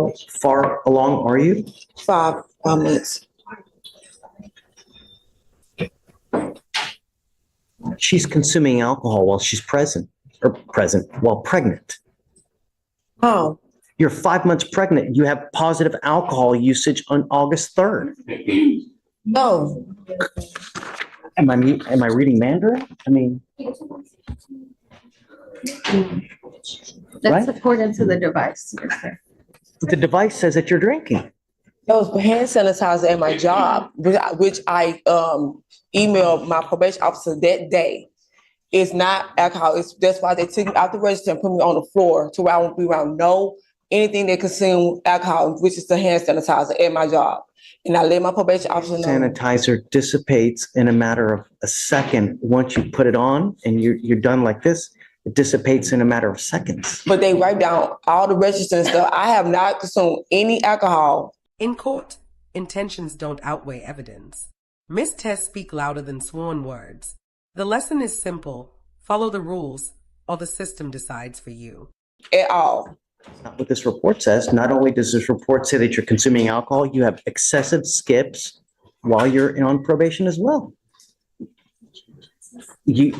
How far along are you? 5 minutes. She's consuming alcohol while she's while pregnant. How? You're 5 months pregnant. You have positive alcohol usage on August 3rd. No. Am I reading Mandarin? I mean, That's right? according to the device. Yes, sir. The device says that you're drinking. That was hand sanitizer at my job, which I emailed my probation officer that day. It's not alcohol. That's why they took me out the register and put me on the floor to where I won't be around anything that consume alcohol, which is the hand sanitizer at my job. And I let my probation officer know. Sanitizer dissipates in a matter of a second. Once you put it on and you're done like this, it dissipates in a matter of seconds. But they write down all the registers and stuff. I have not consumed any alcohol. In court, intentions don't outweigh evidence. Mistests speak louder than sworn words. The lesson is simple. Follow the rules, or the system decides for you. At all. That's not what this report says. Not only does this report say that you're consuming alcohol, you have excessive skips while you're on probation as well. Your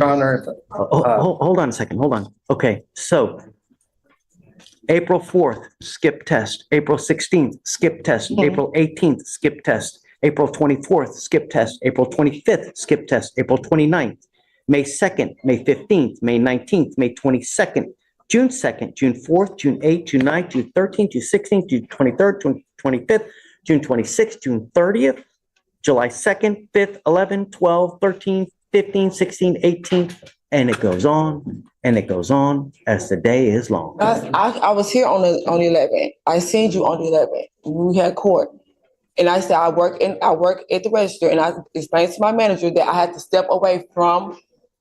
Honor, hold on a second. Hold on. Okay, so April 4th, skip test. April 16th, skip test. April 18th, skip test. April 24th, skip test. April 25th, skip test. April 29th, May 2nd, May 15th, May 19th, May 22nd, June 2nd, June 4th, June 8th, June 9th, June 13th, June 16th, June 23rd, June 25th, June 26th, June 30th, July 2nd, 5th, 11th, 12th, 13th, 15th, 16th, 18th, and it goes on and it goes on as the day is long. I was here on the 11th. I seen you on the 11th. We had court. And I said, I work at the register, and I explained to my manager that I had to step away from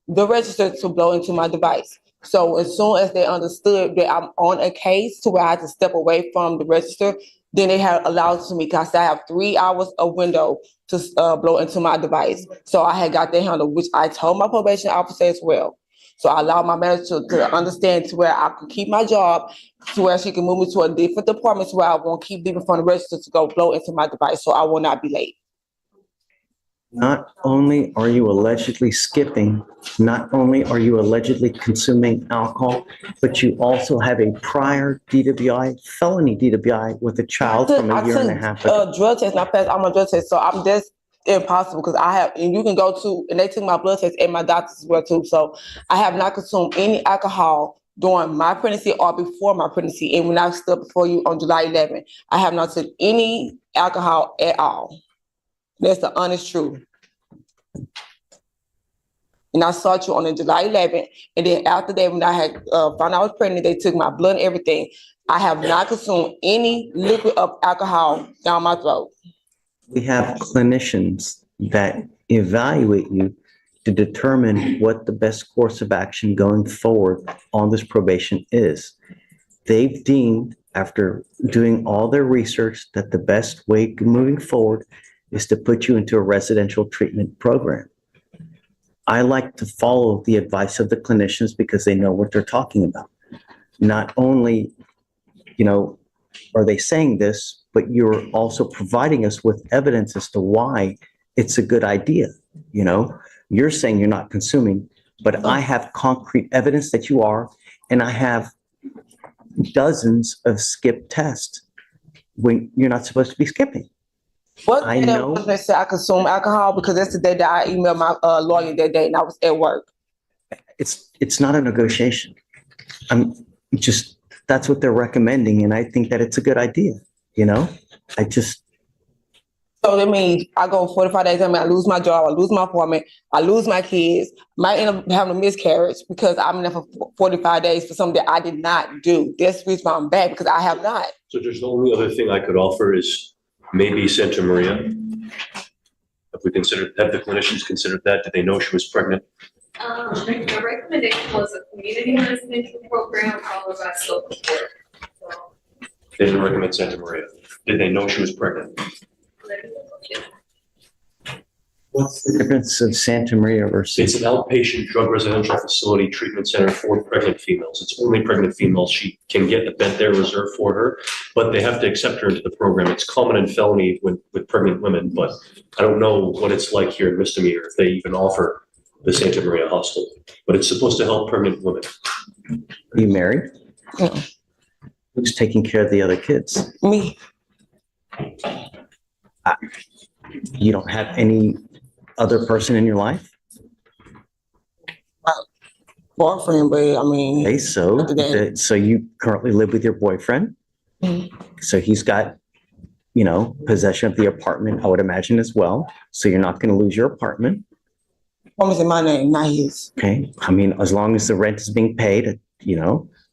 the register to blow into my device. So as soon as they understood that I'm on a case to where I had to step away from the register, then they had allowed to me, because I have 3 hours of window to blow into my device. So I had got that handled, which I told my probation officer as well. So I allowed my manager to understand to where I could keep my job, to where she can move me to a different department, to where I won't keep leaving from the register to go blow into my device, so I will not be late. Not only are you allegedly skipping, not only are you allegedly consuming alcohol, but you also have a prior DWI, felony DWI with a child from a year and a half ago. Drug test, not passed. I'm on drug test, so I'm just impossible, because I have, and you can go to, and they took my blood test and my doctor's as well too. So I have not consumed any alcohol during my pregnancy or before my pregnancy. And when I stood before you on July 11th, I have not took any alcohol at all. That's the honest truth. And I saw you on the July 11th. And then after that, when I had found out I was pregnant, they took my blood and everything. I have not consumed any liquid of alcohol down my throat. We have clinicians that evaluate you to determine what the best course of action going forward on this probation is. They've deemed, after doing all their research, that the best way moving forward is to put you into a residential treatment program. I like to follow the advice of the clinicians because they know what they're talking about. Not only, are they saying this, but you're also providing us with evidence as to why it's a good idea. You're saying you're not consuming, but I have concrete evidence that you are, and I have dozens of skip tests when you're not supposed to be skipping. What I day know. was they say I consume alcohol? Because that's the day that I emailed my lawyer that day, and I was at work. It's not a negotiation. That's what they're recommending, and I think that it's a good idea. So that means I go 45 days, I lose my job, I lose my apartment, I lose my kids, might end up having a miscarriage because I'm in there for 45 days for something that I did not do. That's the reason why I'm back, because I have not. So just the only other thing I could offer is maybe Santa Maria. Have the clinicians considered that? Did they know she was pregnant? The recommendation was a community residential program followed by social work. So, They didn't recommend Santa Maria. Did they know she was pregnant? What's the difference of Santa Maria It's versus? an outpatient drug residential facility treatment center for pregnant females. It's only pregnant females. She can get a bed there reserved for her, but they have to accept her into the program. It's common in felony with pregnant women, but I don't know what it's like here in misdemeanor if they even offer the Santa Maria Hospital. But it's supposed to help pregnant women. Are you married? No. Who's taking care of the other kids? Me. You don't have any other person in your life? Boyfriend, but I mean, Okay, so, Other than- so you currently live with your boyfriend? Mhm. So he's got, possession of the apartment, I would imagine as well. So you're not going to lose your apartment, home is in my name, not his. okay? I mean, as long as the rent is being paid,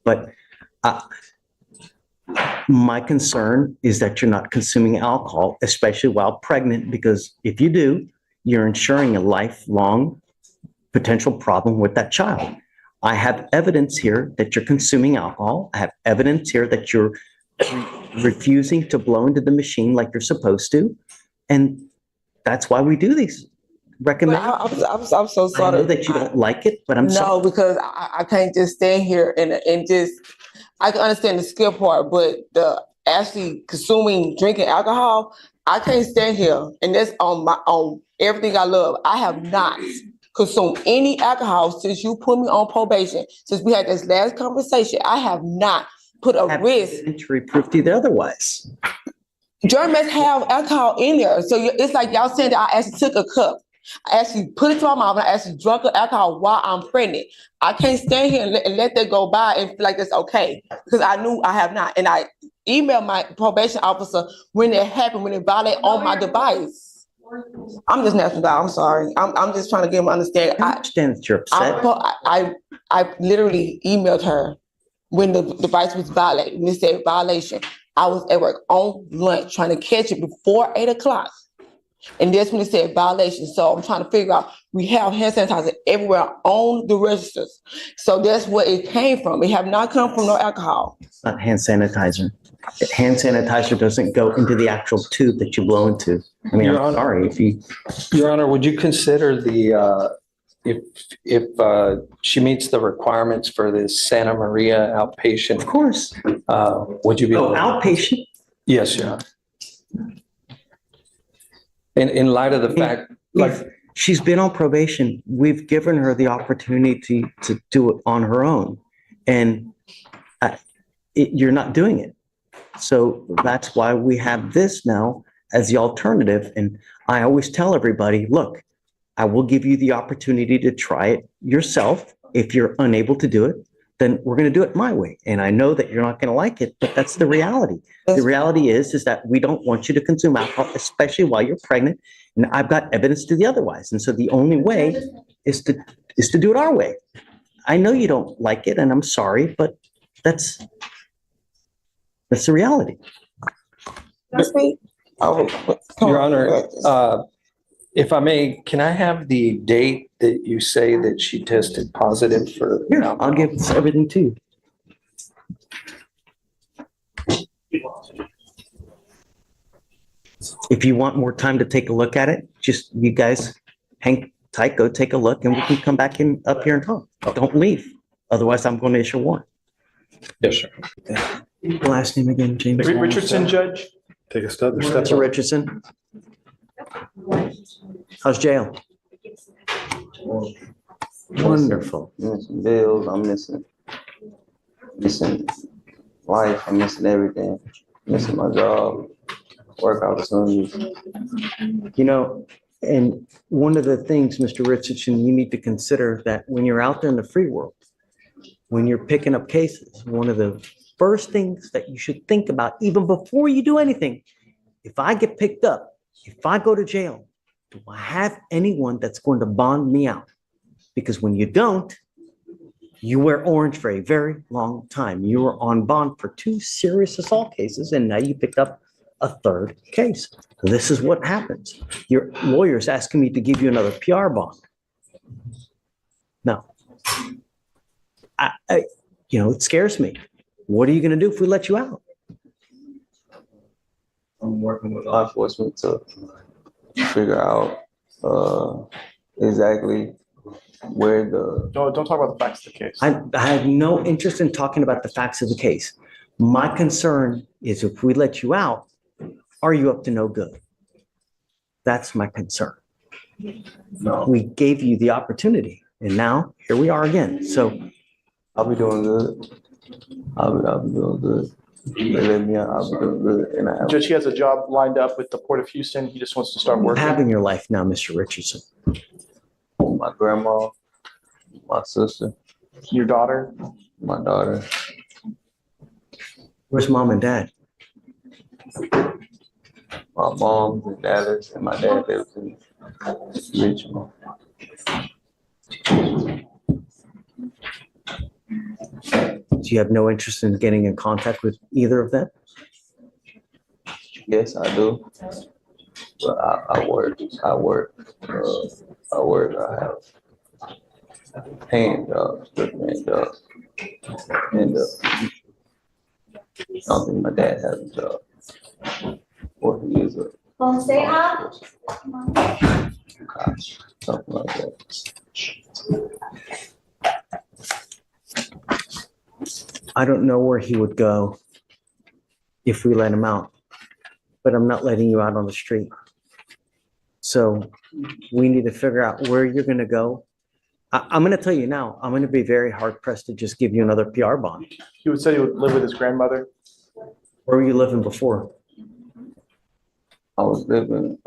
but my concern is that you're not consuming alcohol, especially while pregnant, because if you do, you're ensuring a lifelong potential problem with that child. I have evidence here that you're consuming alcohol. I have evidence here that you're refusing to blow into the machine like you're supposed to. And that's why we do these. But Recommend. I'm so I sorry. know that you don't like it, but I'm No, sorry. because I can't just stand here and just, I can understand the skill part, but the actually drinking alcohol, I can't stand here. And that's on everything I love. I have not consumed any alcohol since you put me on probation. Since we had this last conversation, I have not put a Have risk. evidentiary proof to the otherwise. Germans have alcohol in there. So it's like y'all saying that I actually took a cup. I actually put it to my mouth and I actually drunk the alcohol while I'm pregnant. I can't stand here and let that go by and feel like that's okay because I knew I have not. And I emailed my probation officer when it happened, when it violated on my device. I'm just national guy. I'm sorry. I'm just trying to get him to understand. I understand that you're upset. I literally emailed her when the device was violated. When it said violation, I was at work on lunch trying to catch it before 8 o'clock. And that's when it said violation. So I'm trying to figure out, we have hand sanitizer everywhere on the registers. So that's where it came from. It have not come from no alcohol. It's not hand sanitizer. Hand sanitizer doesn't go into the actual tube that you blow into. I mean, Your I'm Honor. sorry if you, Your Honor, would you consider if she meets the requirements for this Santa Maria of outpatient, course. would you be? Oh, outpatient? Yes, Your Honor. In light of the fact, like, She's been on probation. We've given her the opportunity to do it on her own. And you're not doing it. So that's why we have this now as the alternative. And I always tell everybody, look, I will give you the opportunity to try it yourself. If you're unable to do it, then we're going to do it my way. And I know that you're not going to like it, but that's the reality. The reality is that we don't want you to consume alcohol, especially while you're pregnant. And I've got evidence to the otherwise. And so the only way is to do it our way. I know you don't like it and I'm sorry, but that's the reality. Your Honor, if I may, can I have the date that you say that she tested positive for? Here, I'll give everything to you. If you want more time to take a look at it, just you guys hang tight, go take a look, and we can come back up here and talk. Don't leave. Otherwise, I'm going to issue a warrant. Yes, sir. Last name again, James? Richardson, Judge? Take a step. Mr. Richardson? How's jail? Wonderful. Missing bills, I'm missing life, I'm missing everything, missing my job, work opportunities. And one of the things, Mr. Richardson, you need to consider that when you're out there in the free world, when you're picking up cases, one of the first things that you should think about, even before you do anything, if I get picked up, if I go to jail, do I have anyone that's going to bond me out? Because when you don't, you wear orange for a very long time. You were on bond for 2 serious assault cases, and now you picked up a 3rd case. This is what happens. Your lawyer's asking me to give you another PR bond. No. It scares me. What are you going to do if we let you out? I'm working with law enforcement to figure out exactly where the, Don't talk about the facts of the case. I have no interest in talking about the facts of the case. My concern is if we let you out, are you up to no good? That's my concern. no, We gave you the opportunity and now here we are again. So I'll be doing good. I'll be doing good. They let me out, I'll be doing good. And I have, Judge, he has a job lined up with the Port of Houston. He just wants to start you working. have in your life now, Mr. Richardson. my grandma, my sister, Your daughter. my daughter, Where's mom and dad? my mom in Dallas, and my dad lives in Richmond. Do you have no interest in getting in contact with either of them? Yes, I do. But I work, I have paying jobs, good paying jobs. And I don't think my dad has a job. Or he is a Say up. cop, something like that. I don't know where he would go if we let him out, but I'm not letting you out on the street. So we need to figure out where you're going to go. I'm going to tell you now, I'm going to be very hard pressed to just give you another PR bond. He would say he would live with his grandmother. Where were you living before? I was living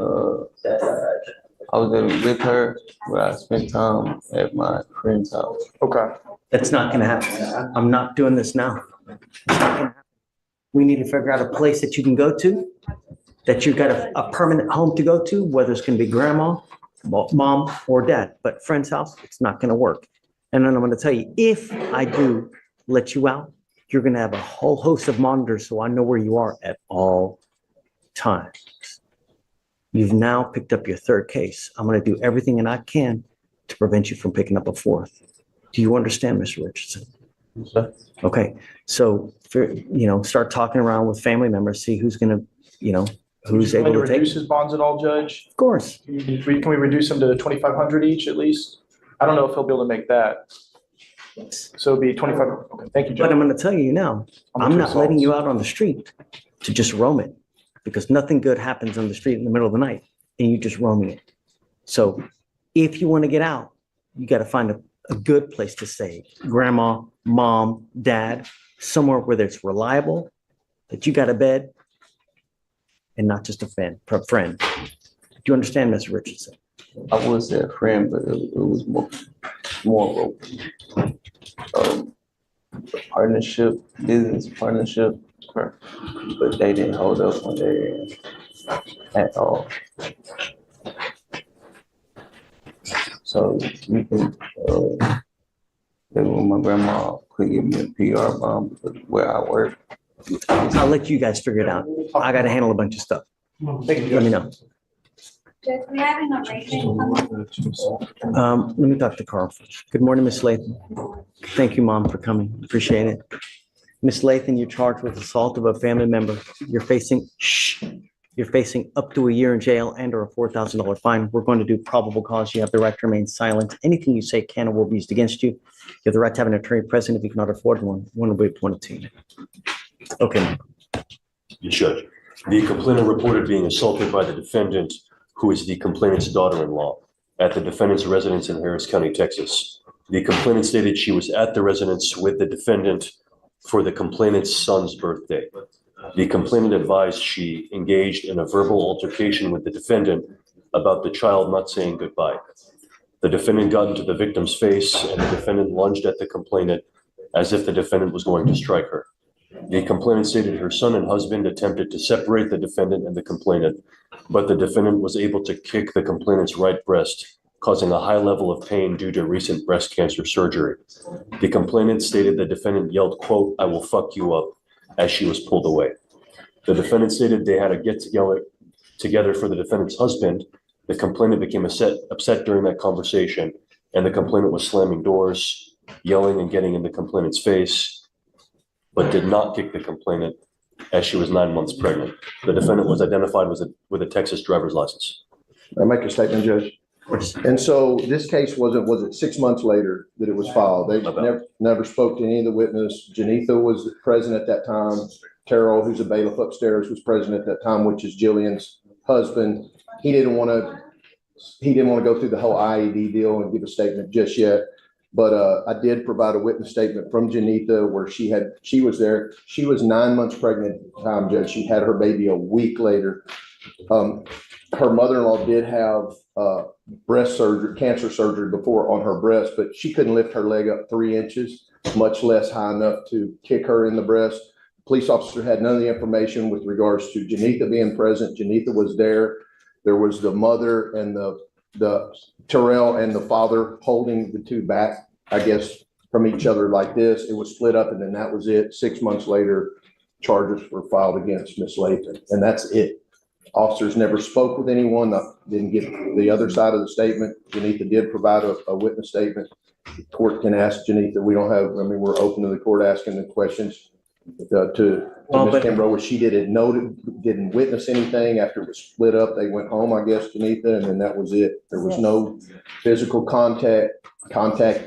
with her, but I spent time at my friend's house. Okay. That's not going to happen. I'm not doing this now. It's not gonna happen. We need to figure out a place that you can go to, that you've got a permanent home to go to, whether it's going to be grandma, mom, or dad. But friend's house, it's not going to work. And then I'm going to tell you, if I do let you out, you're going to have a whole host of monitors so I know where you are at all times. You've now picked up your third case. I'm going to do everything that I can to prevent you from picking up a fourth. Do you understand, Mr. Richardson? Sir? Okay, so, start talking around with family members, see who's going to, who's Trying able to to take reduce it. his bonds at all, Judge? Of course. Can we reduce them to 2,500 each at least? I don't know if he'll be able to make that. So it'll be 25. Okay, thank you, But Judge. I'm going to tell you now, I'm not letting you out on the street to just roam it because nothing good happens on the street in the middle of the night and you just roaming it. So if you want to get out, you got to find a good place to stay. Grandma, mom, dad, somewhere where it's reliable, that you got a bed and not just a friend. Do you understand, Mr. Richardson? I would say a friend, but it was more of a partnership, business partnership. But they didn't hold up on their end at all. So you can, when my grandma could give me a PR bomb because where I work. I'll let you guys figure it out. I got to handle a bunch of stuff. Thank you, Let me Judge. know. Judge, we having a rating Let me talk to Carl first. Good morning, Miss Lathan. Thank you, Mom, for coming. Appreciate it. Miss Lathan, you're charged with assault of a family member. You're facing up to a year in jail and or a $4,000 fine. We're going to do probable cause. You have the right to remain silent. Anything you say can or will be used against you. You have the right to have an attorney present. If you cannot afford one will be appointed to you. Okay. Judge, the complainant reported being assaulted by the defendant, who is the complainant's daughter-in-law, at the defendant's residence in Harris County, Texas. The complainant stated she was at the residence with the defendant for the complainant's son's birthday. The complainant advised she engaged in a verbal altercation with the defendant about the child not saying goodbye. The defendant got into the victim's face and the defendant lunged at the complainant as if the defendant was going to strike her. The complainant stated her son and husband attempted to separate the defendant and the complainant, but the defendant was able to kick the complainant's right breast, causing a high level of pain due to recent breast cancer surgery. The complainant stated the defendant yelled, quote, "I will fuck you up," as she was pulled away. The defendant stated they had a get together for the defendant's husband. The complainant became upset during that conversation, and the complainant was slamming doors, yelling and getting in the complainant's face, but did not kick the complainant as she was 9 months pregnant. The defendant was identified with a Texas driver's license. Make your statement, Judge. course. And so this case was it 6 months later that it was filed? They never spoke to any of the witness. Janitha was present at that time. Terrell, who's a bailiff upstairs, was present at that time, which is Jillian's husband. He didn't want to go through the whole IED deal and give a statement just yet. But I did provide a witness statement from Janitha where she was there. She was 9 months pregnant at the time, Judge. She had her baby a week later. Her mother-in-law did have breast surgery, cancer surgery before on her breast, but she couldn't lift her leg up 3 inches, much less high enough to kick her in the breast. Police officer had none of the information with regards to Janitha being present. Janitha was there. There was the mother and the Terrell and the father holding the two back, I guess, from each other like this. It was split up, and then that was it. 6 months later, charges were filed against Miss Lathan, and that's it. Officers never spoke with anyone, didn't get the other side of the statement. Janitha did provide a witness statement. The court can ask Janitha. We're open to the court asking the questions to Ms. Kimbrough, where she didn't witness anything after it was split up. They went home, I guess, Janitha, and then that was it. There was no physical contact,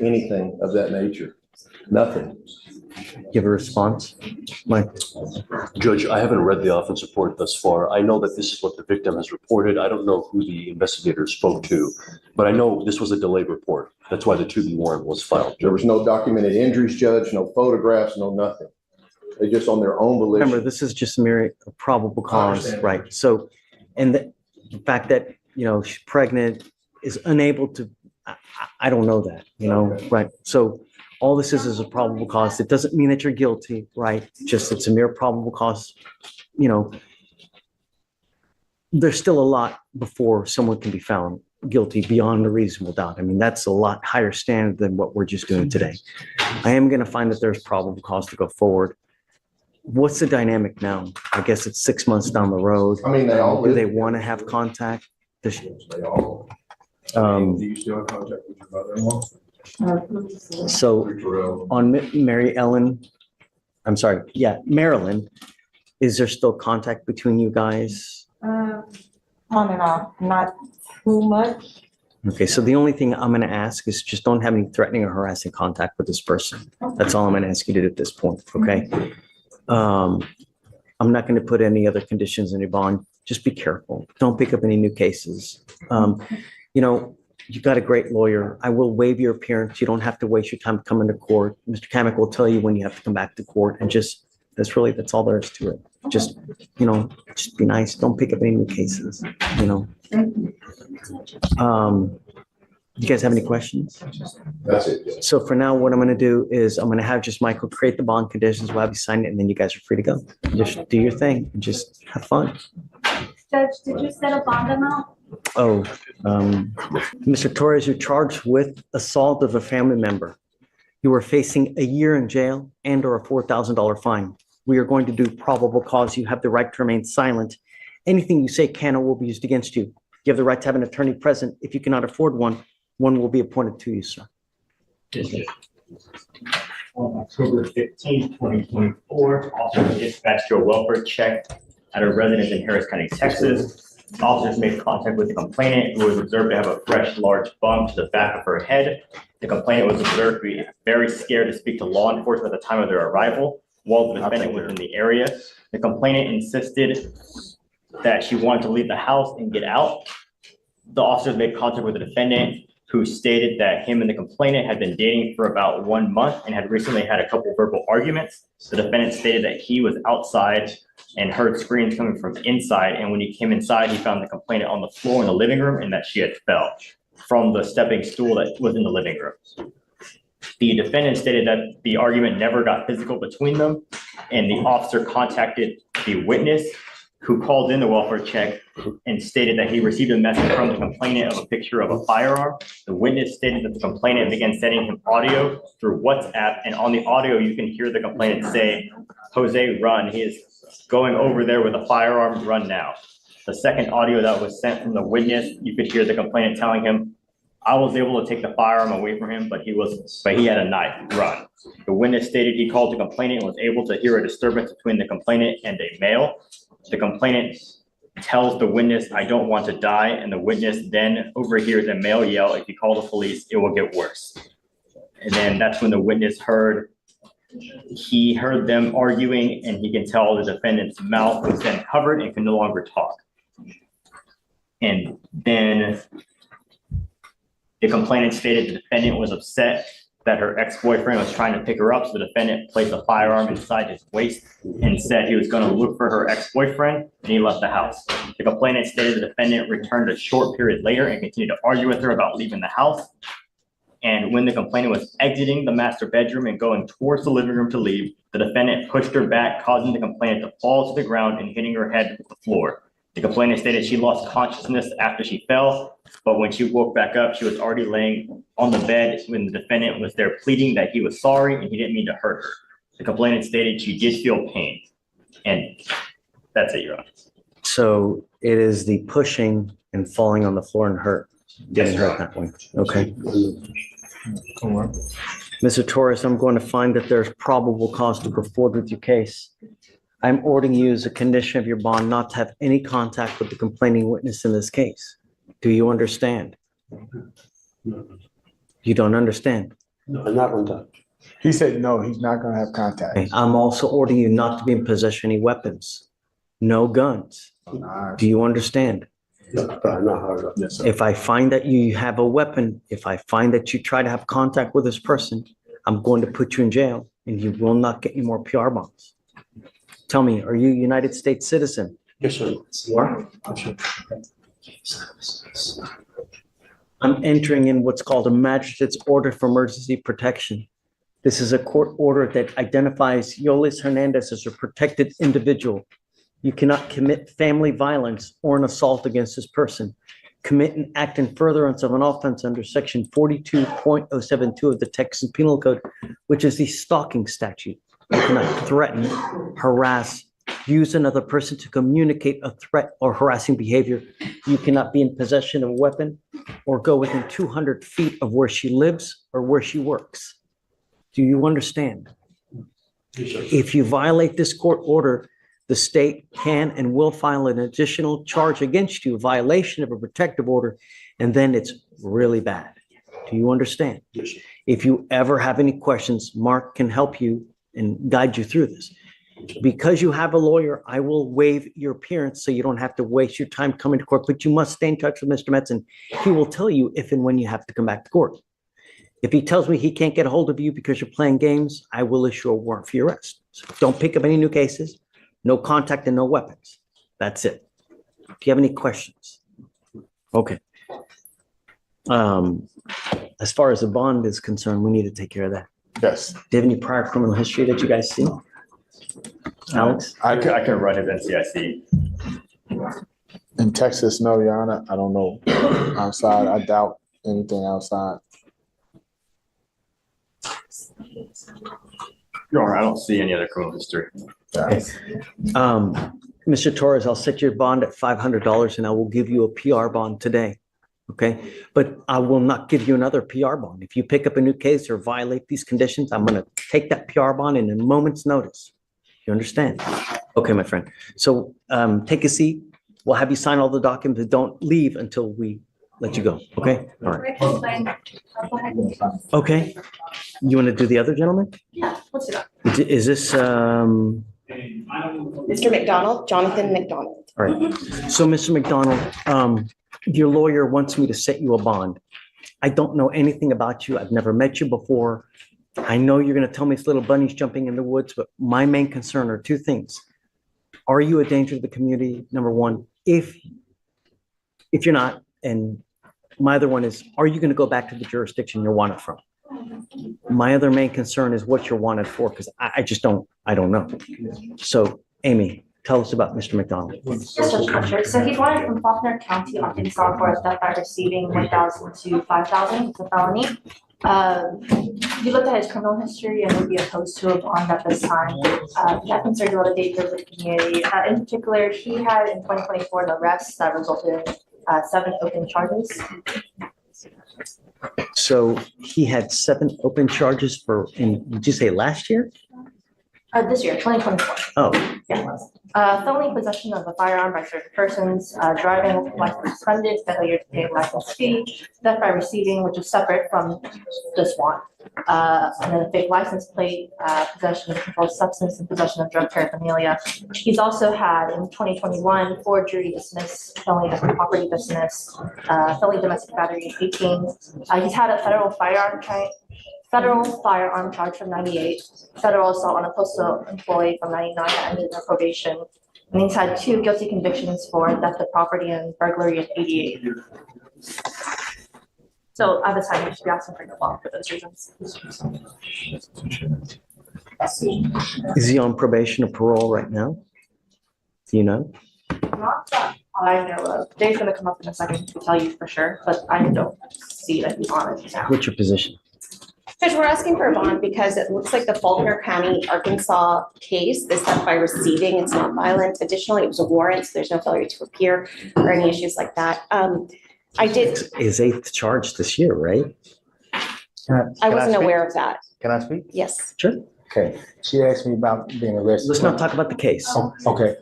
anything of that nature. Nothing. Give a response, Mike. Judge, I haven't read the offense report thus far. I know that this is what the victim has reported. I don't know who the investigator spoke to, but I know this was a delayed report. That's why the 2B warrant was filed. There was no documented injuries, Judge, no photographs, no nothing. They just on their own volition. Remember, this is just mere probable cause, right? So, and the fact that, she's pregnant is unable to, I don't know that, right? So all this is a probable cause. It doesn't mean that you're guilty, right? Just it's a mere probable cause. There's still a lot before someone can be found guilty beyond a reasonable doubt. I mean, that's a lot higher standard than what we're just doing today. I am going to find that there's probable cause to go forward. What's the dynamic now? I guess it's 6 months down the road. I mean, do they want to have contact? Do you still have contact with your mother-in-law? So on Marilyn, is there still contact between you guys? On and off, not too much. Okay, so the only thing I'm going to ask is just don't have any threatening or harassing contact with this person. That's all I'm going to ask you to do at this point, okay? I'm not going to put any other conditions in your bond. Just be careful. Don't pick up any new cases. You've got a great lawyer. I will waive your appearance. You don't have to waste your time coming to court. Mr. Kamek will tell you when you have to come back to court, and that's all there is to it. Just be nice. Don't pick up any new cases, You guys have any questions? That's it. So for now, what I'm going to do is I'm going to have just Michael create the bond conditions while we sign it, and then you guys are free to go. Just do your thing and just have fun. Judge, did you set a bond amount? Oh, Mr. Torres, you're charged with assault of a family member. You are facing a year in jail and or a $4,000 fine. We are going to do probable cause. You have the right to remain silent. Anything you say can or will be used against you. You have the right to have an attorney present. If you cannot afford one will be appointed to you, sir. On October 15, 2024, officers dispatched to a welfare check at a residence in Harris County, Texas. Officers made contact with the complainant, who was observed to have a fresh, large bump to the back of her head. The complainant was observed to be very scared to speak to law enforcement at the time of their arrival, while the defendant was in the area. The complainant insisted that she wanted to leave the house and get out. The officers made contact with the defendant, who stated that him and the complainant had been dating for about 1 month and had recently had a couple verbal arguments. The defendant stated that he was outside and heard screams coming from inside, and when he came inside, he found the complainant on the floor in the living room and that she had fell from the stepping stool that was in the living room. The defendant stated that the argument never got physical between them, and the officer contacted the witness, who called in the welfare check and stated that he received a message from the complainant of a picture of a firearm. The witness stated that the complainant began sending him audio through WhatsApp, and on the audio, you can hear the complainant say, "Jose, run. He is going over there with a firearm. Run now." The second audio that was sent from the witness, you could hear the complainant telling him, "I was able to take the firearm away from him, but he had a knife. Run." The witness stated he called the complainant and was able to hear a disturbance between the complainant and a male. The complainant tells the witness, "I don't want to die," and the witness then overhears a male yell, "If you call the police, it will get worse." And then that's when the witness he heard them arguing, and he can tell the defendant's mouth was then covered and can no longer talk. And then the complainant stated the defendant was upset that her ex-boyfriend was trying to pick her up, so the defendant placed a firearm inside his waist and said he was going to look for her ex-boyfriend, and he left the house. The complainant stated the defendant returned a short period later and continued to argue with her about leaving the house. And when the complainant was exiting the master bedroom and going towards the living room to leave, the defendant pushed her back, causing the complainant to fall to the ground and hitting her head with the floor. The complainant stated she lost consciousness after she fell, but when she woke back up, she was already laying on the bed when the defendant was there pleading that he was sorry and he didn't mean to hurt her. The complainant stated she did feel pain. And that's it, Your Honor. So it is the pushing and falling on the floor and getting hurt that way. Okay. Mr. Torres, I'm going to find that there's probable cause to go forward with your case. I'm ordering you as a condition of your bond not to have any contact with the complaining witness in this case. Do you understand? You don't understand? No, not one time. He said, no, he's not gonna have contact. Okay. I'm also ordering you not to be in possession of any weapons. No guns. Do you understand? No, yes, sir. If I find that you have a weapon, if I find that you try to have contact with this person, I'm going to put you in jail and you will not get any more PR bonds. Tell me, are you a United States citizen? Yes, sir. You are? I'm entering in what's called a magistrate's order for emergency protection. This is a court order that identifies Yolis Hernandez as a protected individual. You cannot commit family violence or an assault against this person. Commit an act in furtherance of an offense under section 42.072 of the Texas Penal Code, which is the stalking statute. You cannot threaten, harass, use another person to communicate a threat or harassing behavior. You cannot be in possession of a weapon or go within 200 feet of where she lives or where she works. Do you understand? If you violate this court order, the state can and will file an additional charge against you, a violation of a protective order, and then it's really bad. Do you understand? Yes, sir. If you ever have any questions, Mark can help you and guide you through this. Because you have a lawyer, I will waive your appearance so you don't have to waste your time coming to court, but you must stay in touch with Mr. Metzen. He will tell you if and when you have to come back to court. If he tells me he can't get a hold of you because you're playing games, I will issue a warrant for your arrest. So don't pick up any new cases, no contact and no weapons. That's it. Do you have any questions? Okay. As far as the bond is concerned, we need to take care of that. Yes. Do you have any prior criminal history that you guys see? Alex? I can run his NCIC. In Texas, no, Your Honor. I don't know. Outside, I doubt anything outside. Your Honor, I don't see any other criminal history. Okay. Mr. Torres, I'll set your bond at $500 and I will give you a PR bond today. Okay, but I will not give you another PR bond. If you pick up a new case or violate these conditions, I'm going to take that PR bond in a moment's notice. You understand? Okay, my friend. So take a seat. We'll have you sign all the documents, but don't leave until we let you go. Okay? All right. Okay. You want to do the other gentleman? Yeah, let's do that. Is this, Mr. McDonald, Jonathan McDonald. all right. So Mr. McDonald, your lawyer wants me to set you a bond. I don't know anything about you. I've never met you before. I know you're going to tell me it's little bunnies jumping in the woods, but my main concern are two things. Are you a danger to the community? Number one, if you're not, and my other one is, are you going to go back to the jurisdiction you're wanted from? My other main concern is what you're wanted for, because I don't know. So Amy, tell us about Mr. McDonald. Yes, Judge Fleischer. So he's wanted from Faulkner County, Arkansas for a theft by receiving $1,000 to $5,000. It's a felony. He looked at his criminal history and would be opposed to a bond at this time. He had concerns about the danger of the community. In particular, he had in 2024 an arrest that resulted in 7 open charges. So he had 7 open charges did you say last year? This year, 2024. Oh, Yeah. Felony possession of a firearm by certain persons, driving with license suspended, failure to pay a license fee, theft by receiving, which is separate from this one. And then a fake license plate, possession of a controlled substance, and possession of drug paraphernalia. He's also had in 2021 forgery dismiss, felony property dismiss, felony domestic battery 18. He's had a federal firearm charge from 98, federal assault on a postal employee from 99 that ended in probation. And he's had 2 guilty convictions for theft of property and burglary in 88. So at the time, we should be asking for no law for those reasons. Is he on probation or parole right now? Do you know? Not that I know of. Dave's gonna come up in a second to tell you for sure, but I don't see that he's on it now. What's your position? Judge, we're asking for a bond because it looks like the Faulkner County, Arkansas case is theft by receiving. It's not violent. Additionally, it was a warrant, so there's no failure to appear or any issues like that. I did. His 8th charge this year, right? I wasn't aware of that. Can I speak? Yes. Sure. Okay, she asked me about being arrested. Let's not talk about the case. Okay.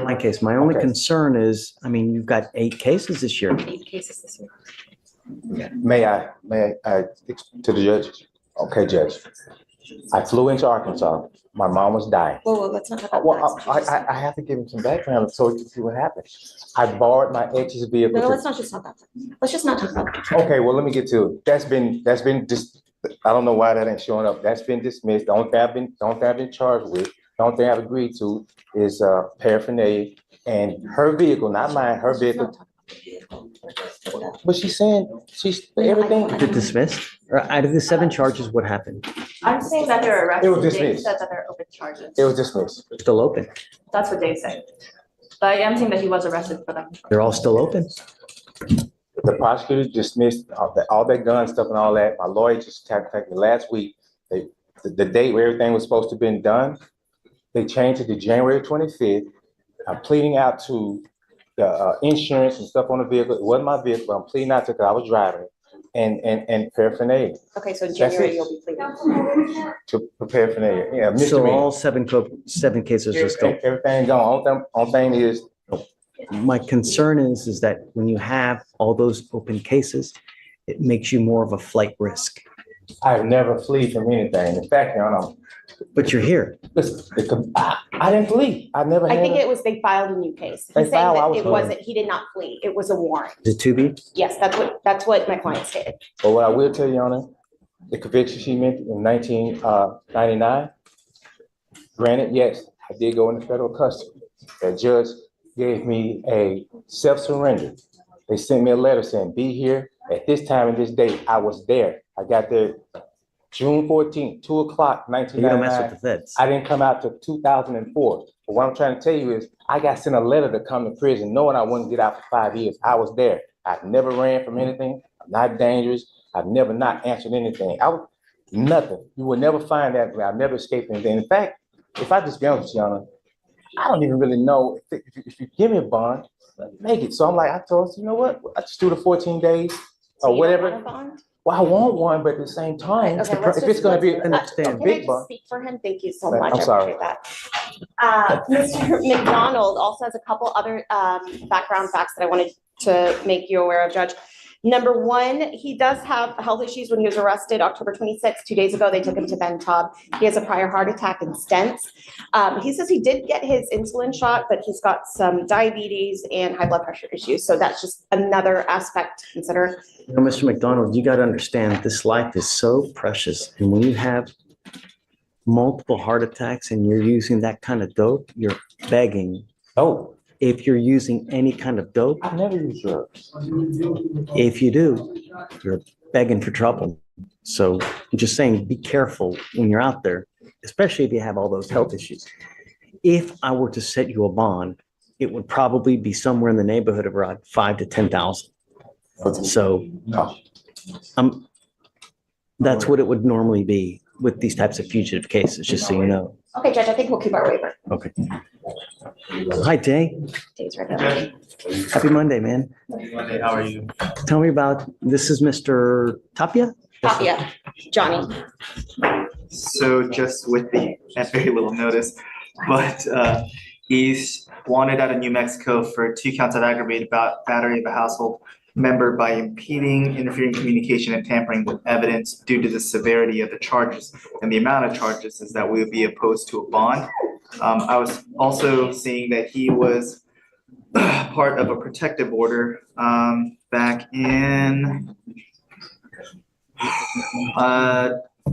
My case. My only Okay. concern is, I mean, you've got 8 cases this year. 8 cases this year. May I, to the judge? Okay, Judge. I flew into Arkansas. My mom was dying. Whoa, let's not talk about Well, that. I have to give him some background so you can see what happened. I borrowed my ex's vehicle. No, let's not just talk about that. Let's just not talk about that. Okay, well, let me get to it. That's been just, I don't know why that ain't showing up. That's been dismissed. The only thing I've been charged with, the only thing I've agreed to is paraphernalia and her vehicle, not mine, her vehicle. But she's saying, everything. Is it dismissed? Or out of the 7 charges, what happened? I'm saying that they're arrested. It was Dave dismissed. said that they're open charges. It was dismissed. Still open. That's what Dave said. But I am saying that he was arrested for that. They're all still open. The prosecutor dismissed all that gun stuff and all that. My lawyer just contacted me last week. The date where everything was supposed to have been done, they changed it to January 25th. I'm pleading out to the insurance and stuff on the vehicle. It wasn't my vehicle, but I'm pleading out to because I was driving it. And paraphernalia. Okay, so in That's January, it. you'll be pleading. To paraphernalia. Yeah, So misdemeanor. all 7 cases are still. Everything gone. Only thing is, My concern is that when you have all those open cases, it makes you more of a flight risk. I've never fled from anything. In fact, Your Honor, But you're here. listen, I didn't flee. I never had. I think it was, they filed a new case. They He's saying filed, I that was it home. wasn't, he did not flee. It was a warrant. Is it 2B? Yes, that's what my client stated. But what I will tell you, Your Honor, the conviction she made in 1999, granted, yes, I did go into federal custody. The judge gave me a self-surrender. They sent me a letter saying, be here at this time and this date. I was there. I got there June 14th, 2 o'clock, You don't mess with 1999. the feds. I didn't come out till 2004. But what I'm trying to tell you is I got sent a letter to come to prison knowing I wouldn't get out for 5 years. I was there. I've never ran from anything. I'm not dangerous. I've never not answered anything. Nothing. You will never find that. I've never escaped anything. In fact, if I just be honest with you, Your Honor, I don't even really know if you give me a bond, make it. So I'm like, I told her, you know what? I just do the 14 days So or you don't whatever. want a bond? Well, I want one, but at the same time, Okay, let's if it's just- gonna be let's- an understand, Can I big just bond. speak for him? Thank you so I'm much. I sorry. appreciate that. Mr. McDonald also has a couple other background facts that I wanted to make you aware of, Judge. Number one, he does have health issues when he was arrested October 26th. 2 days ago, they took him to Ben Taub. He has a prior heart attack and stents. He says he did get his insulin shot, but he's got some diabetes and high blood pressure issues. So that's just another aspect to consider. You know, Mr. McDonald, you got to understand this life is so precious. And when you have multiple heart attacks and you're using that kind of dope, you're begging. Oh, If you're using any kind of dope, I never use drugs. if you do, you're begging for trouble. So I'm just saying, be careful when you're out there, especially if you have all those health issues. If I were to set you a bond, it would probably be somewhere in the neighborhood of around 5,000 to 10,000. So No. that's what it would normally be with these types of fugitive cases, just so you know. Okay, Judge, I think we'll keep our waiver. Okay. Hi, Jay. Days right now. Happy Monday, man. Monday, how are you? Tell me about, this is Mr. Tapia? Tapia, Johnny. So just with the, at very little notice, but He's wanted out of New Mexico for 2 counts of aggravated battery of a household member by impeding, interfering communication, and tampering with evidence. Due to the severity of the charges and the amount of charges, is that we would be opposed to a bond. I was also seeing that he was part of a protective order back in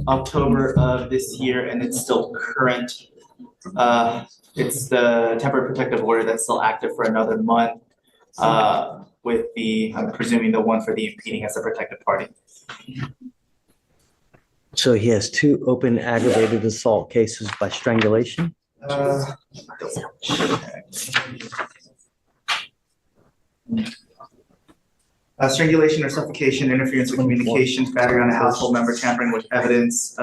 October of this year, and it's still current. It's the temporary protective order that's still active for another month, with I'm presuming the one for the impeding as a protected party. So he has 2 open aggravated assault cases by strangulation? Strangulation or suffocation, interference with communications, battery on a household member, tampering with evidence,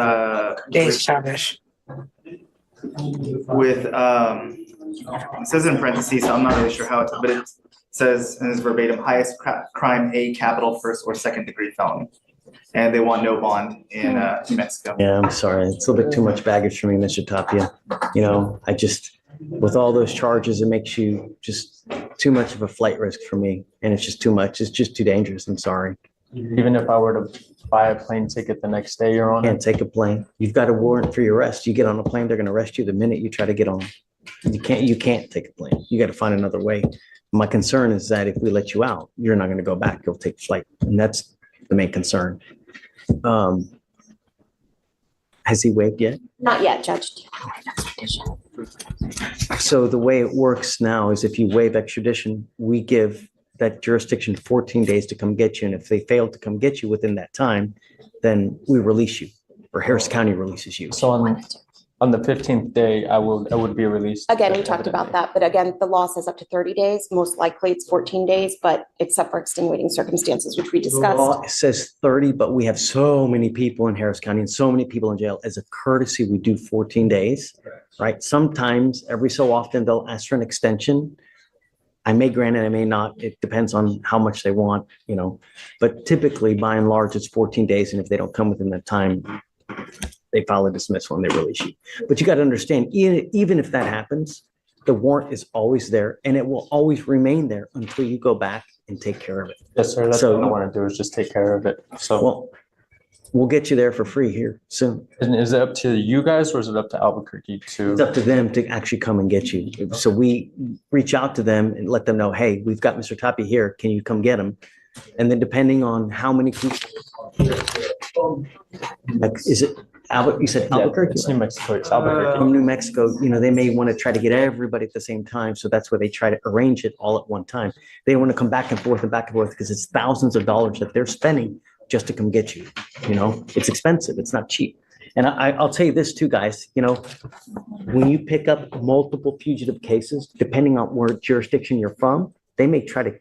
with, it says in parentheses, so I'm not really sure how it's, but it says, and it's verbatim, highest crime, a capital first or second degree felony. And they want no bond in New Mexico. Yeah, I'm sorry. It's a little bit too much baggage for me, Mr. Tapia. You know, with all those charges, it makes you just too much of a flight risk for me. And it's just too much. It's just too dangerous. I'm sorry. Even if I were to buy a plane ticket the next day, Your Honor? Can't take a plane. You've got a warrant for your arrest. You get on a plane, they're going to arrest you the minute you try to get on. You can't take a plane. You got to find another way. My concern is that if we let you out, you're not going to go back. You'll take flight. And that's the main concern. Has he waived yet? Not yet, Judge. So the way it works now is if you waive extradition, we give that jurisdiction 14 days to come get you. And if they fail to come get you within that time, then we release you, or Harris County releases you. So on the 15th day, I would be released. Again, we talked about that, but again, the law says up to 30 days. Most likely it's 14 days, but except for extenuating circumstances, which we The law discussed. says 30, but we have so many people in Harris County and so many people in jail. As a courtesy, we do 14 days, right? Sometimes, every so often, they'll ask for an extension. I may grant it, I may not. It depends on how much they want, you know. But typically, by and large, it's 14 days. And if they don't come within that time, they file a dismissal and they release you. But you got to understand, even if that happens, the warrant is always there and it will always remain there until you go back and take care of it. Yes, sir. That's what I want to do, is just take care of it. So, well, we'll get you there for free here soon. And is it up to you guys, or is it up to Albuquerque to? It's up to them to actually come and get you. So we reach out to them and let them know, hey, we've got Mr. Tapia here. Can you come get him? And then depending on how many people, like, is it Albert? You said Albuquerque? It's New Mexico. It's Albuquerque. From New Mexico, you know, they may want to try to get everybody at the same time. So that's where they try to arrange it all at one time. They want to come back and forth because it's thousands of dollars that they're spending just to come get you. You know, it's expensive. It's not cheap. And I'll tell you this too, guys, you know, when you pick up multiple fugitive cases, depending on where jurisdiction you're from, they may try to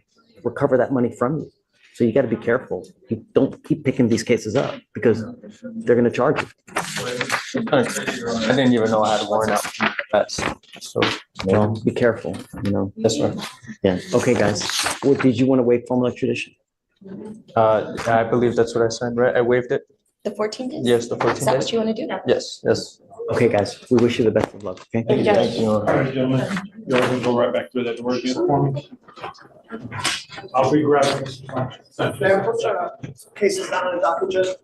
recover that money from you. So you got to be careful. You don't keep picking these cases up because they're going to charge you. I didn't even know I had a warrant out. That's so. Well, be careful, you know. Yes, sir. Yeah. Okay, guys. Well, did you want to waive formal extradition? I believe that's what I signed, right? I waived it. The 14 days? Yes, the 14 days. Is that what you want to do? Yes, yes. Okay, guys. We wish you the best of luck. Okay. Thank you, Judge. Thank you. All right, gentlemen, you're gonna go right back through that door again for me. I'll be grabbing this. Mayor, put cases down in the docket, Judge.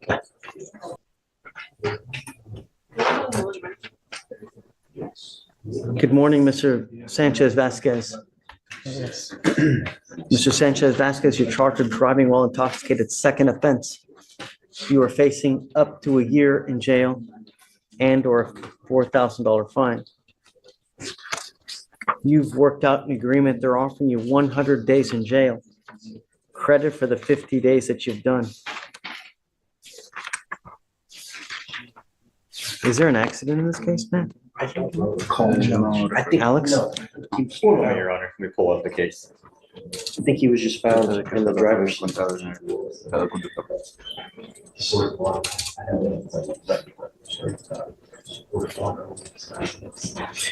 Good morning, Mr. Sanchez Vasquez. Mr. Sanchez Vasquez, you're charged with driving while intoxicated, second offense. You are facing up to a year in jail and or a $4,000 fine. You've worked out an agreement. They're offering you 100 days in jail. Credit for the 50 days that you've done. Is there an accident in this case, man? I think Alex? No, Your Honor, can we pull up the case? I think he was just found in the driver's seat.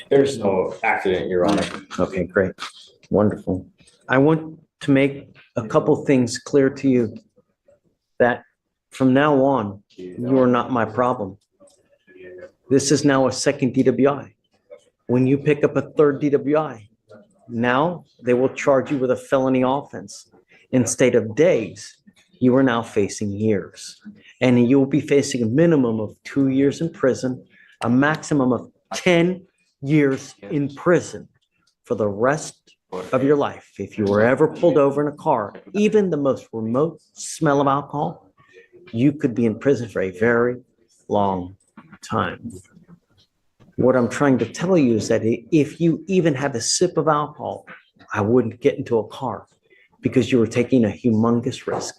There's no accident, Your Honor. Okay, great. Wonderful. I want to make a couple things clear to you that from now on, you are not my problem. This is now a second DWI. when you pick up a third DWI, now they will charge you with a felony offense. Instead of days, you are now facing years. And you'll be facing a minimum of 2 years in prison, a maximum of 10 years in prison for the rest of your life. If you were ever pulled over in a car, even the most remote smell of alcohol, you could be in prison for a very long time. What I'm trying to tell you is that if you even have a sip of alcohol, I wouldn't get into a car because you were taking a humongous risk.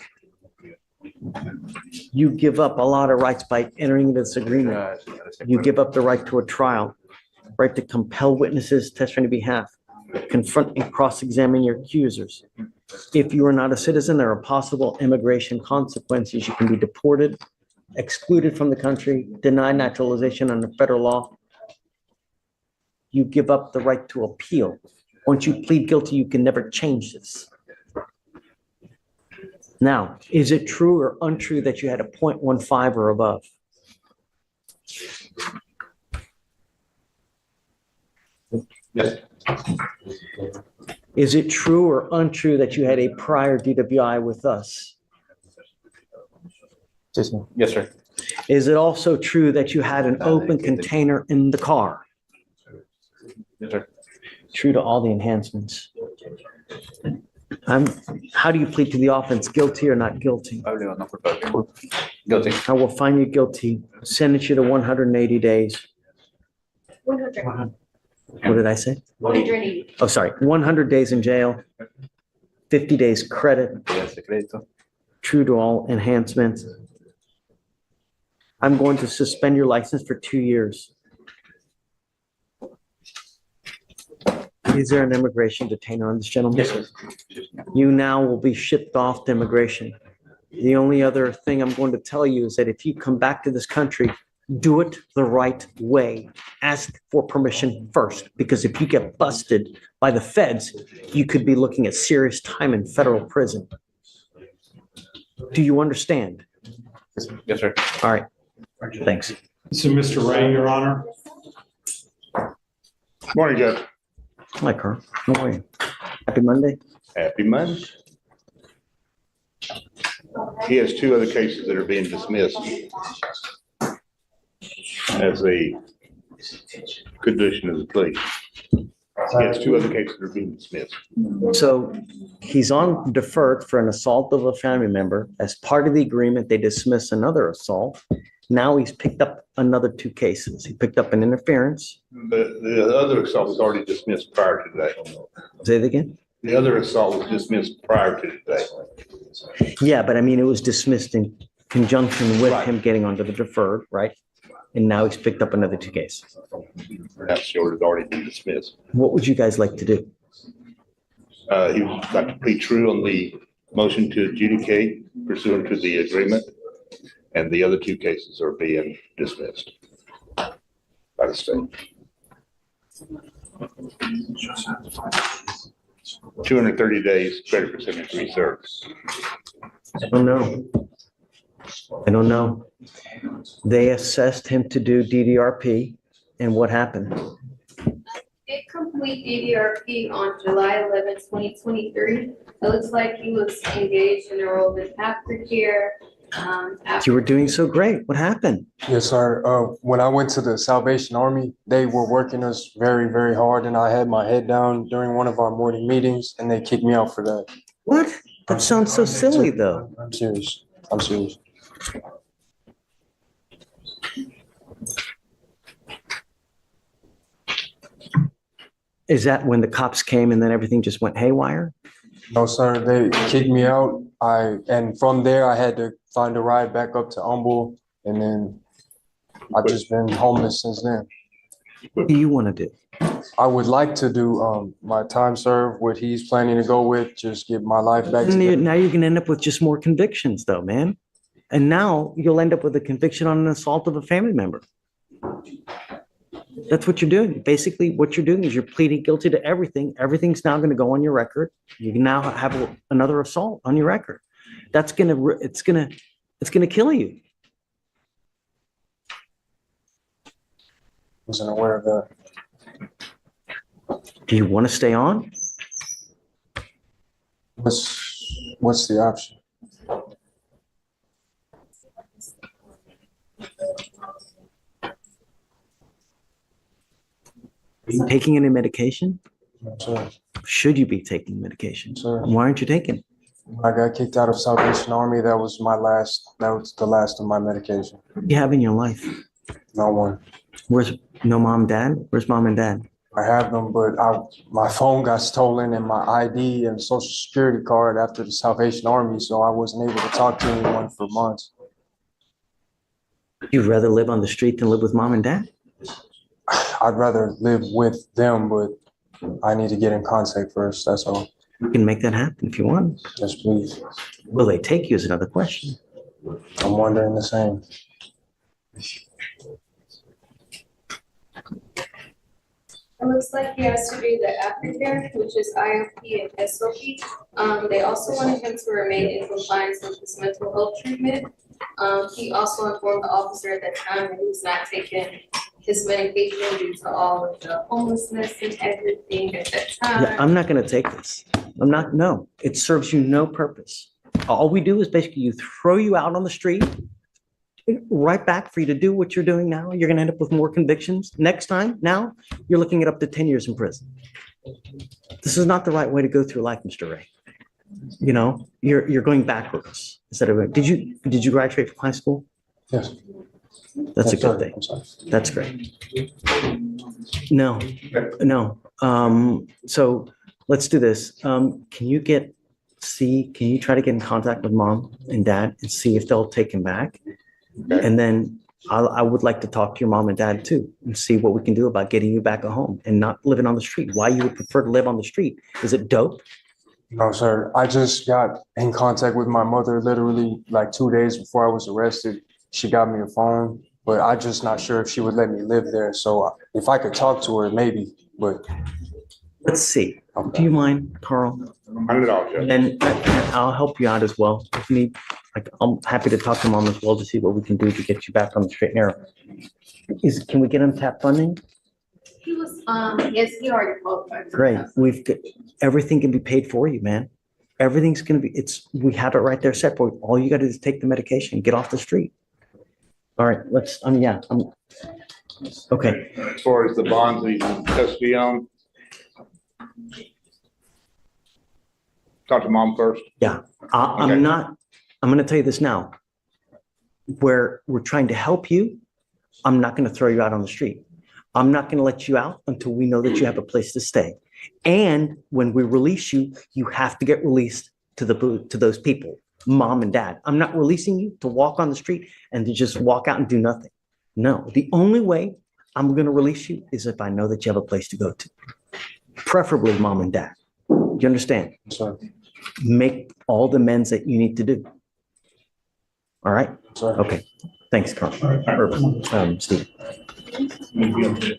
You give up a lot of rights by entering into this agreement. You give up the right to a trial, right to compel witnesses, testify on your behalf, confront and cross-examine your accusers. If you are not a citizen, there are possible immigration consequences. You can be deported, excluded from the country, denied naturalization under federal law. You give up the right to appeal. Once you plead guilty, you can never change this. Now, is it true or untrue that you had a 0.15 or above? Yes. Is it true or untrue that you had a prior DWI with us? Yes, sir. Is it also true that you had an open container in the car? Yes, sir. True to all the enhancements. How do you plead to the offense, guilty or not guilty? Guilty. I will find you guilty, sentence you to 180 days. 100. What did I say? 180. Oh, sorry, 100 days in jail, 50 days credit, true to all enhancements. I'm going to suspend your license for 2 years. Is there an immigration detainer on this gentleman? Yes, sir. You now will be shipped off to immigration. The only other thing I'm going to tell you is that if you come back to this country, do it the right way. Ask for permission first, because if you get busted by the feds, you could be looking at serious time in federal prison. Do you understand? Yes, sir. All right. Thanks. So, Mr. Ray, Your Honor. Morning, Judge. Hi, Carl. How are you? Happy Monday. Happy Monday. He has 2 other cases that are being dismissed as a condition of the plea. He has 2 other cases that are being dismissed. So he's on deferred for an assault of a family member. As part of the agreement, they dismiss another assault. Now he's picked up another 2 cases. He picked up an interference. The other assault was already dismissed prior to today. Say it again? The other assault was dismissed prior to today. Yeah, but I mean, it was dismissed in conjunction with Right. him getting onto the deferred, right? And now he's picked up another 2 cases. Perhaps the order has already been dismissed. What would you guys like to do? He would like to plead true on the motion to adjudicate pursuant to the agreement, and the other 2 cases are being dismissed by the state. 230 days credit for sentence reserved. I don't know. I don't know. They assessed him to do DDRP, and what happened? Did complete DDRP on July 11th, 2023. It looks like he was engaged in a role in aftercare. You were doing so great. What happened? Yes, sir. When I went to the Salvation Army, they were working us very, very hard, and I had my head down during one of our morning meetings, and they kicked me out for that. What? That sounds so silly, though. I'm serious. I'm serious. Is that when the cops came and then everything just went haywire? No, sir. They kicked me out. And from there, I had to find a ride back up to Humble, and then I've just been homeless since then. What do you want to do? I would like to do my time served, what he's planning to go with, just get my life back together. Now you're going to end up with just more convictions, though, man. And now you'll end up with a conviction on an assault of a family member. That's what you're doing. Basically, what you're doing is you're pleading guilty to everything. Everything's now going to go on your record. You can now have another assault on your record. It's going to kill you. Wasn't aware of that. Do you want to stay on? What's the option? Are you taking any medication? Sir, Should you be taking medication? Sir. Why aren't you taking? I got kicked out of Salvation Army. That was the last of my medication. What do you have in your life? No one. Where's no mom, dad? Where's mom and dad? I have them, but my phone got stolen and my ID and social security card after the Salvation Army, so I wasn't able to talk to anyone for months. You'd rather live on the street than live with mom and dad? I'd rather live with them, but I need to get in contact first, that's all. You can make that happen if you want. Yes, please. Will they take you is another question. I'm wondering the same. It looks like he has to do the aftercare, which is IOP and SOP. They also wanted him to remain in compliance with his mental health treatment. He also informed the officer at that time that he was not taking his medication due to all of the homelessness and everything at that time. Yeah, I'm not gonna take this. No, it serves you no purpose. All we do is basically throw you out on the street, right back for you to do what you're doing now. You're gonna end up with more convictions. Next time, now, you're looking at up to 10 years in prison. This is not the right way to go through life, Mr. Ray. You know, you're going backwards instead of, did you graduate from high school? Yes. That's a Yes, good sir. thing. I'm sorry. That's great. No. So let's do this. Can you try to get in contact with mom and dad and see if they'll take him back? And then I would like to talk to your mom and dad too and see what we can do about getting you back at home and not living on the street. Why you would prefer to live on the street? Is it dope? No, sir. I just got in contact with my mother literally like 2 days before I was arrested. She got me a phone, but I'm just not sure if she would let me live there. So if I could talk to her, maybe, but. Let's see. Okay. Do you mind, Carl? Not at all, Judge. And I'll help you out as well. If you need, I'm happy to talk to mom as well to see what we can do to get you back on the straight and narrow. Can we get untapped funding? He was, yes, he already qualified. Great. Everything can be paid for you, man. Everything's gonna be, we have it right there set for you. All you gotta do is take the medication, and get off the street. All right, okay. As far as the bonds he's in custody on, talk to mom first. Yeah, Okay. I'm gonna tell you this now. Where we're trying to help you, I'm not gonna throw you out on the street. I'm not gonna let you out until we know that you have a place to stay. And when we release you, you have to get released to those people, mom and dad. I'm not releasing you to walk on the street and to just walk out and do nothing. No, the only way I'm gonna release you is if I know that you have a place to go to. Preferably mom and dad. You understand? Sir. Make all the amends that you need to do. All right? Sir. Okay. Thanks, Carl. Steve.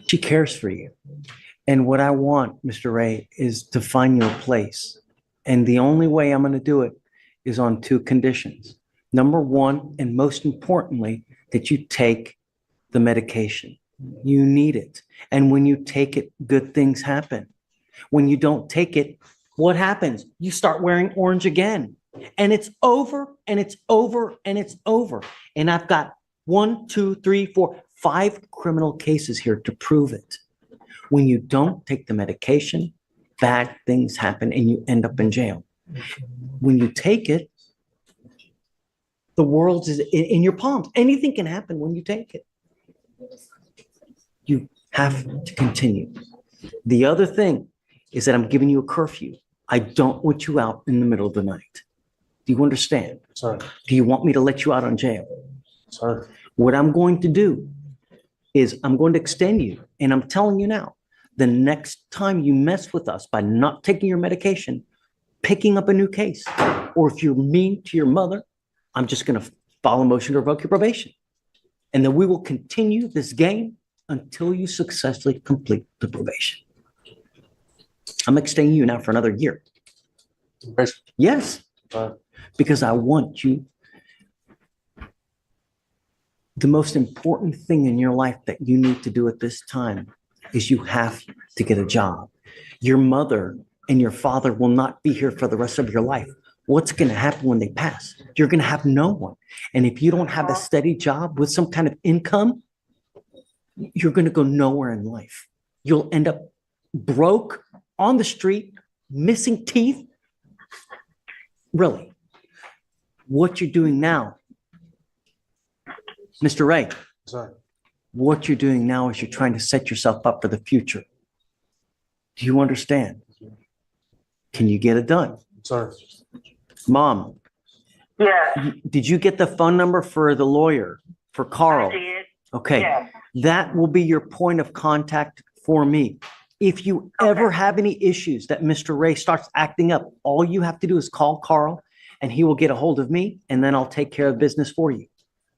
She cares for you. And what I want, Mr. Ray, is to find you a place. And the only way I'm going to do it is on two conditions. Number one, and most importantly, that you take the medication. You need it. And when you take it, good things happen. When you don't take it, what happens? You start wearing orange again. And it's over, and it's over, and it's over. And I've got 1, 2, 3, 4, 5 criminal cases here to prove it. When you don't take the medication, bad things happen and you end up in jail. When you take it, the world is in your palms. Anything can happen when you take it. You have to continue. The other thing is that I'm giving you a curfew. I don't want you out in the middle of the night. Do you understand? Sir. Do you want me to let you out on jail? Sir. What I'm going to do is I'm going to extend you, and I'm telling you now, the next time you mess with us by not taking your medication, picking up a new case, or if you're mean to your mother, I'm just going to file a motion to revoke your probation. And then we will continue this game until you successfully complete the probation. I'm extending you now for another year. Yes, because I want you. The most important thing in your life that you need to do at this time is you have to get a job. Your mother and your father will not be here for the rest of your life. What's going to happen when they pass? You're going to have no one. And if you don't have a steady job with some kind of income, you're going to go nowhere in life. You'll end up broke on the street, missing teeth. Really, what you're doing now, Mr. Ray, Sorry. what you're doing now is you're trying to set yourself up for the future. Do you understand? Can you get it done? Sorry. Mom, Yeah, did you get the phone number for the lawyer, for Carl? I did. Okay, Yeah. that will be your point of contact for me. If you ever have any issues that Mr. Ray starts acting up, all you have to do is call Carl and he will get a hold of me and then I'll take care of business for you.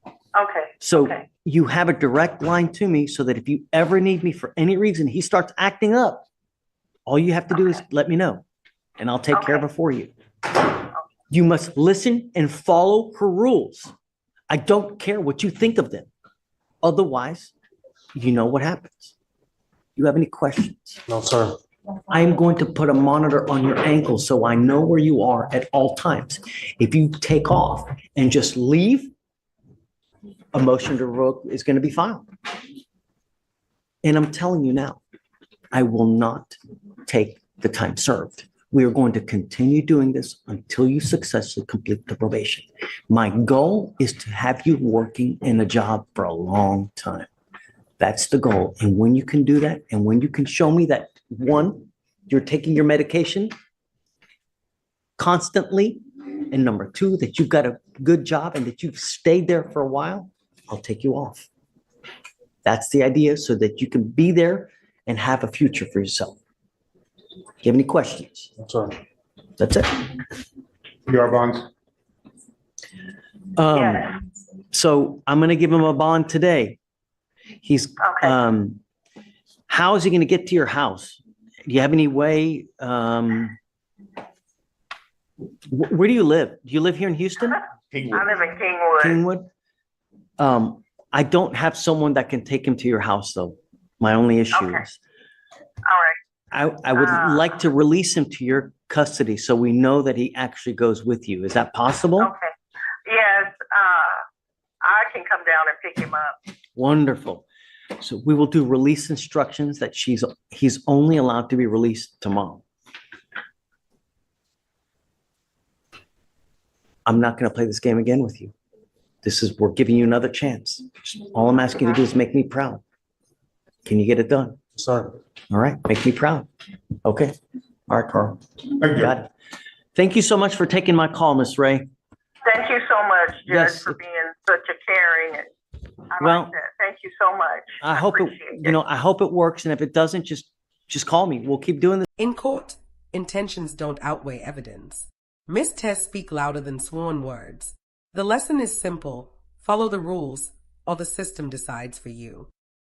Okay. So Okay. you have a direct line to me so that if you ever need me for any reason, he starts acting up, all you have to do is let me know and I'll take care of it for you. You must listen and follow her rules. I don't care what you think of them. Otherwise, you know what happens. You have any questions? No, sir. I am going to put a monitor on your ankle so I know where you are at all times. If you take off and just leave, a motion to revoke is going to be filed. And I'm telling you now, I will not take the time served. We are going to continue doing this until you successfully complete the probation. My goal is to have you working in a job for a long time. That's the goal. And when you can do that, and when you can show me that, one, you're taking your medication constantly, and number two, that you've got a good job and that you've stayed there for a while, I'll take you off. That's the idea, so that you can be there and have a future for yourself. Do you have any questions? Sorry. That's it. You are bonds. So I'm going to give him a bond today. He's, how is he going to get to your house? Do you have any way, where do you live? Do you live here in Houston? I live in Kingwood. Kingwood? I don't have someone that can take him to your house though. My only issue is. All right. I would like to release him to your custody so we know that he actually goes with you. Is that possible? Okay. Yes, I can come down and pick him up. Wonderful. So we will do release instructions that he's only allowed to be released to mom. I'm not going to play this game again with you. We're giving you another chance. All I'm asking you to do is make me proud. Can you get it done? Sorry. All right, make me proud. Okay. All right, Carl. Thank you. Got it. Thank you so much for taking my call, Miss Ray. Thank you so much, Judge, Yes. for being such a caring. I Well, like that. Thank you so much. I hope I hope it works. And if it doesn't, just call me. We'll keep doing this. In court, intentions don't outweigh evidence. Missed tests speak louder than sworn words. The lesson is simple. Follow the rules, or the system decides for you.